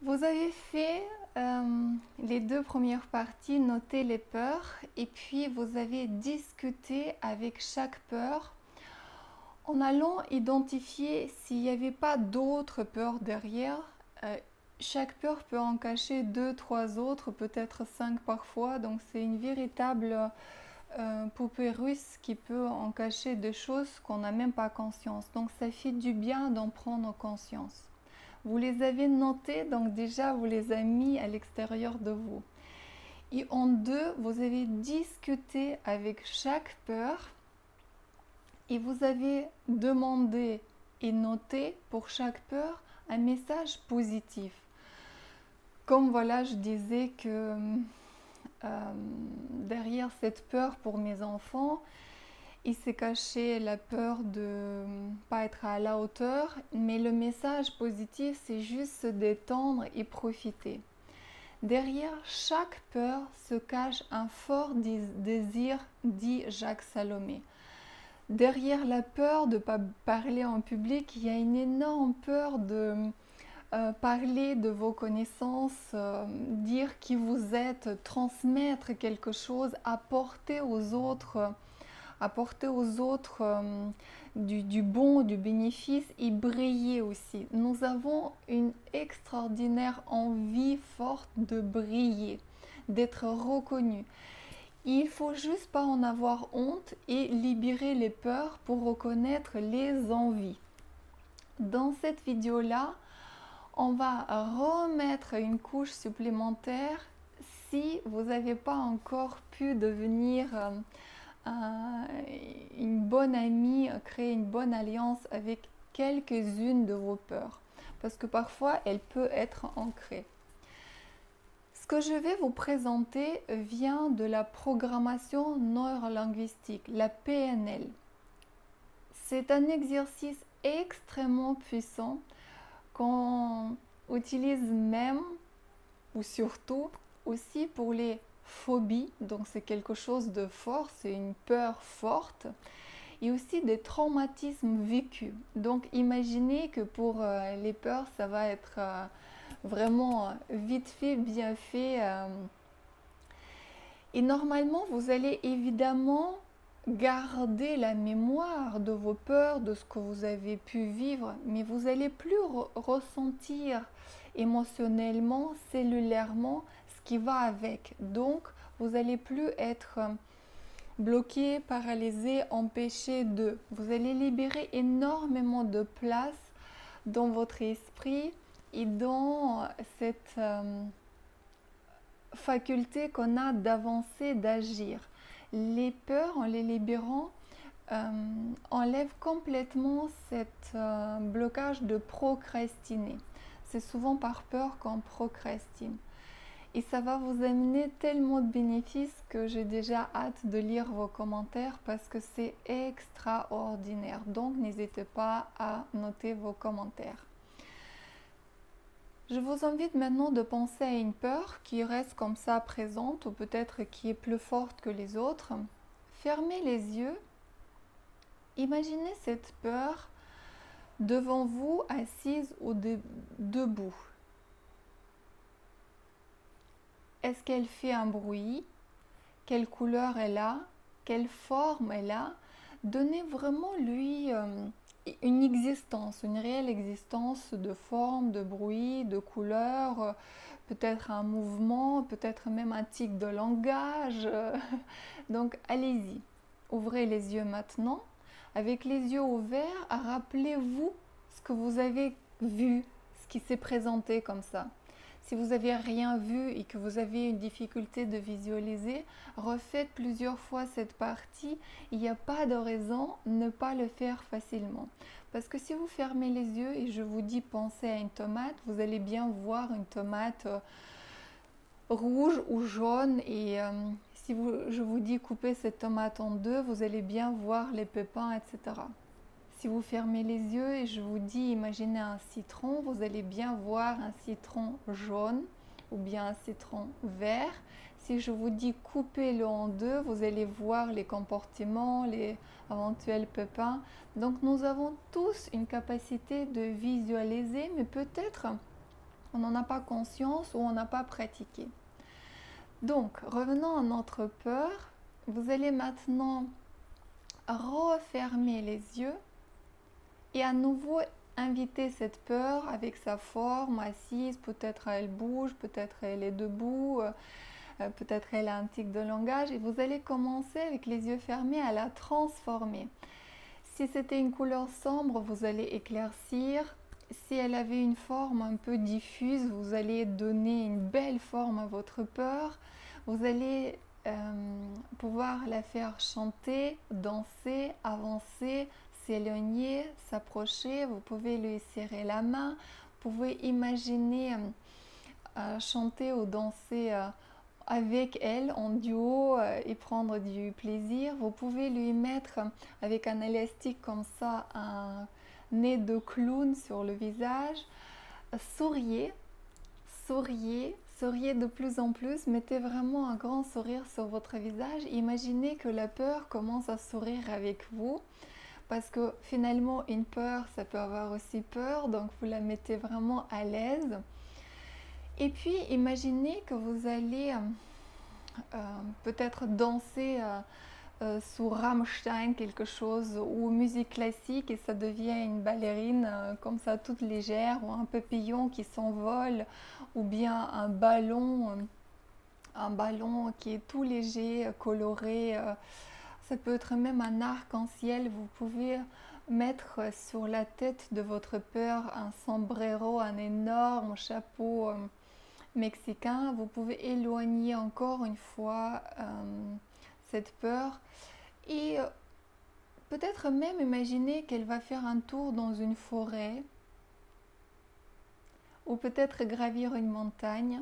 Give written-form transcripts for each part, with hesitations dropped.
Vous avez fait les deux premières parties, noter les peurs, et puis vous avez discuté avec chaque peur en allant identifier s'il n'y avait pas d'autres peurs derrière. Euh, Chaque peur peut en cacher deux, trois autres, peut-être cinq parfois, donc c'est une véritable poupée russe qui peut en cacher des choses qu'on n'a même pas conscience. Donc ça fait du bien d'en prendre conscience. Vous les avez notés, donc déjà vous les avez mis à l'extérieur de vous. Et en deux, vous avez discuté avec chaque peur et vous avez demandé et noté pour chaque peur un message positif. Comme voilà, je disais que derrière cette peur pour mes enfants, il s'est caché la peur de ne pas être à la hauteur, mais le message positif, c'est juste se détendre et profiter. Derrière chaque peur se cache un fort désir, dit Jacques Salomé. Derrière la peur de ne pas parler en public, il y a une énorme peur de parler de vos connaissances, dire qui vous êtes, transmettre quelque chose, apporter aux autres du bon, du bénéfice et briller aussi. Nous avons une extraordinaire envie forte de briller, d'être reconnu. Il faut juste pas en avoir honte et libérer les peurs pour reconnaître les envies. Dans cette vidéo-là, on va remettre une couche supplémentaire si vous n'avez pas encore pu devenir une bonne amie, créer une bonne alliance avec quelques-unes de vos peurs. Parce que parfois, elle peut être ancrée. Ce que je vais vous présenter vient de la programmation neurolinguistique, la PNL. C'est un exercice extrêmement puissant qu'on utilise même ou surtout aussi pour les phobies, donc c'est quelque chose de fort, c'est une peur forte, et aussi des traumatismes vécus. Donc imaginez que pour les peurs, ça va être vraiment vite fait, bien fait. Et normalement, vous allez évidemment garder la mémoire de vos peurs, de ce que vous avez pu vivre, mais vous allez plus ressentir émotionnellement, cellulairement, ce qui va avec. Donc, vous allez plus être bloqué, paralysé, empêché de. Vous allez libérer énormément de place dans votre esprit et dans cette faculté qu'on a d'avancer, d'agir. Les peurs, en les libérant, enlèvent complètement cet blocage de procrastiner. C'est souvent par peur qu'on procrastine. Et ça va vous amener tellement de bénéfices que j'ai déjà hâte de lire vos commentaires parce que c'est extraordinaire. Donc n'hésitez pas à noter vos commentaires. Je vous invite maintenant de penser à une peur qui reste comme ça présente ou peut-être qui est plus forte que les autres. Fermez les yeux. Imaginez cette peur devant vous, assise ou debout. Est-ce qu'elle fait un bruit? Quelle couleur elle a? Quelle forme elle a? Donnez vraiment lui une existence, une réelle existence de forme, de bruit, de couleur, peut-être un mouvement, peut-être même un tic de langage. Donc allez-y, ouvrez les yeux maintenant. Avec les yeux ouverts, rappelez-vous ce que vous avez vu, ce qui s'est présenté comme ça. Si vous n'avez rien vu et que vous avez une difficulté de visualiser, refaites plusieurs fois cette partie. Il n'y a pas de raison de ne pas le faire facilement. Parce que si vous fermez les yeux et je vous dis pensez à une tomate, vous allez bien voir une tomate rouge ou jaune et si je vous dis couper cette tomate en deux, vous allez bien voir les pépins, etc. Si vous fermez les yeux et je vous dis imaginez un citron, vous allez bien voir un citron jaune ou bien un citron vert. Si je vous dis coupez-le en deux, vous allez voir les comportements, les éventuels pépins. Donc nous avons tous une capacité de visualiser, mais peut-être On n'en a pas conscience ou on n'a pas pratiqué. Donc, revenons à notre peur. Vous allez maintenant refermer les yeux et à nouveau inviter cette peur avec sa forme assise. Peut-être elle bouge, peut-être elle est debout, peut-être elle a un tic de langage. Et vous allez commencer avec les yeux fermés à la transformer. Si c'était une couleur sombre, vous allez éclaircir. Si elle avait une forme un peu diffuse, vous allez donner une belle forme à votre peur. Vous allez pouvoir la faire chanter, danser, avancer, s'éloigner, s'approcher. Vous pouvez lui serrer la main. Vous pouvez imaginer chanter ou danser avec elle en duo et prendre du plaisir. Vous pouvez lui mettre avec un élastique comme ça un nez de clown sur le visage. Souriez, souriez, souriez de plus en plus. Mettez vraiment un grand sourire sur votre visage. Imaginez que la peur commence à sourire avec vous. Parce que finalement, une peur, ça peut avoir aussi peur. Donc, vous la mettez vraiment à l'aise. Et puis, imaginez que vous allez peut-être danser sous Rammstein, quelque chose, ou musique classique, et ça devient une ballerine comme ça, toute légère, ou un papillon qui s'envole, ou bien un ballon qui est tout léger, coloré. Ça peut être même un arc-en-ciel. Vous pouvez mettre sur la tête de votre peur un sombrero, un énorme chapeau mexicain. Vous pouvez éloigner encore une fois cette peur et peut-être même imaginer qu'elle va faire un tour dans une forêt ou peut-être gravir une montagne,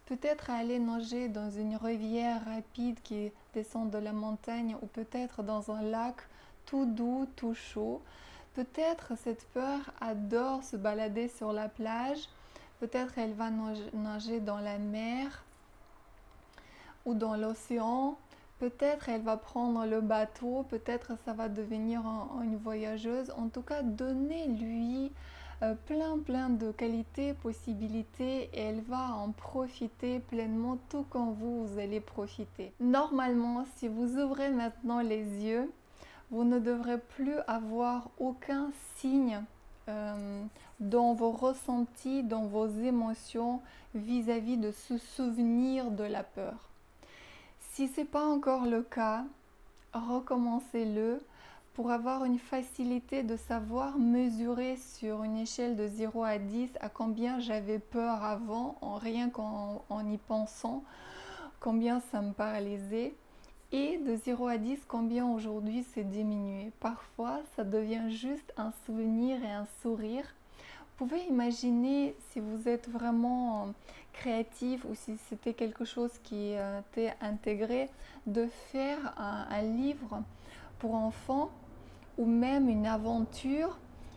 peut-être aller nager dans une rivière rapide qui descend de la montagne ou peut-être dans un lac tout doux, tout chaud. Peut-être cette peur adore se balader sur la plage. Peut-être elle va nager dans la mer ou dans l'océan. Peut-être elle va prendre le bateau. Peut-être ça va devenir une voyageuse. En tout cas, donnez-lui plein de qualités, possibilités et elle va en profiter pleinement tout comme vous allez profiter. Normalement, si vous ouvrez maintenant les yeux, vous ne devrez plus avoir aucun signe dans vos ressentis, dans vos émotions vis-à-vis de ce souvenir de la peur. Si ce n'est pas encore le cas, recommencez-le pour avoir une facilité de savoir mesurer sur une échelle de 0 à 10 à combien j'avais peur avant, rien qu'en y pensant, combien ça me paralysait. Et de 0 à 10, combien aujourd'hui c'est diminué. Parfois, ça devient juste un souvenir et un sourire. Vous pouvez imaginer, si vous êtes vraiment créatif ou si c'était quelque chose qui était intégré, de faire un livre pour enfants ou même une aventure.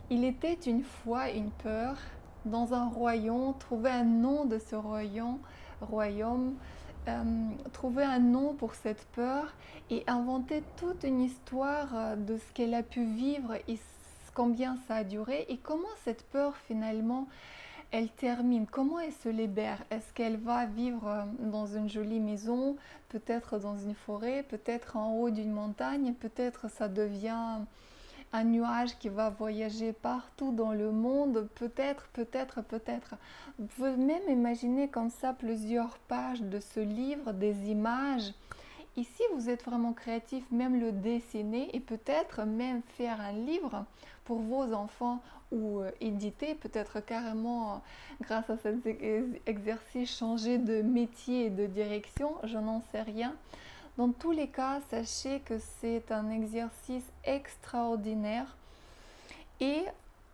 Il était une fois une peur dans un royaume, trouver un nom de ce royaume, trouver un nom pour cette peur et inventer toute une histoire de ce qu'elle a pu vivre et combien ça a duré et comment cette peur finalement elle termine, comment elle se libère. Est-ce qu'elle va vivre dans une jolie maison, peut-être dans une forêt, peut-être en haut d'une montagne, peut-être ça devient un nuage qui va voyager partout dans le monde, peut-être. Vous pouvez même imaginer comme ça plusieurs pages de ce livre, des images. Et si vous êtes vraiment créatif, même le dessiner et peut-être même faire un livre pour vos enfants ou éditer, peut-être carrément grâce à cet exercice changer de métier et de direction, je n'en sais rien. Dans tous les cas, sachez que c'est un exercice extraordinaire et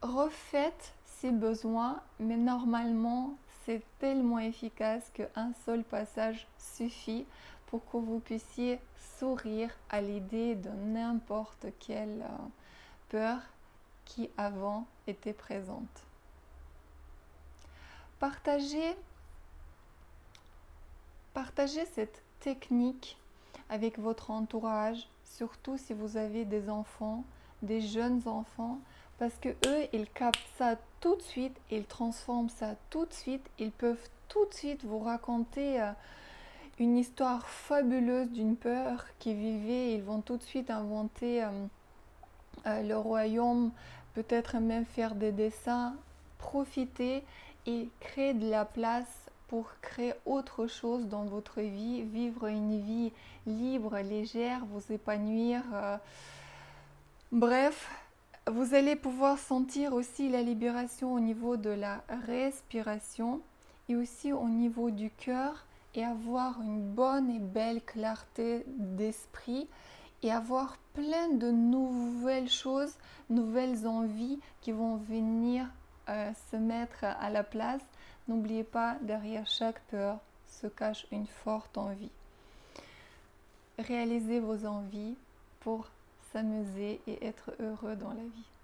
refaites si besoin, mais normalement c'est tellement efficace qu'un seul passage suffit pour que vous puissiez sourire à l'idée de n'importe quelle peur qui avant était présente. Partagez cette technique avec votre entourage, surtout si vous avez des enfants, des jeunes enfants, Parce que eux, ils captent ça tout de suite, ils transforment ça tout de suite, ils peuvent tout de suite vous raconter une histoire fabuleuse d'une peur qu'ils vivaient. Ils vont tout de suite inventer le royaume, peut-être même faire des dessins, profiter et créer de la place pour créer autre chose dans votre vie, vivre une vie libre, légère, vous épanouir. Bref, vous allez pouvoir sentir aussi la libération au niveau de la respiration et aussi au niveau du cœur et avoir une bonne et belle clarté d'esprit et avoir plein de nouvelles choses, nouvelles envies qui vont venir se mettre à la place. N'oubliez pas, derrière chaque peur se cache une forte envie. Réalisez vos envies pour s'amuser et être heureux dans la vie.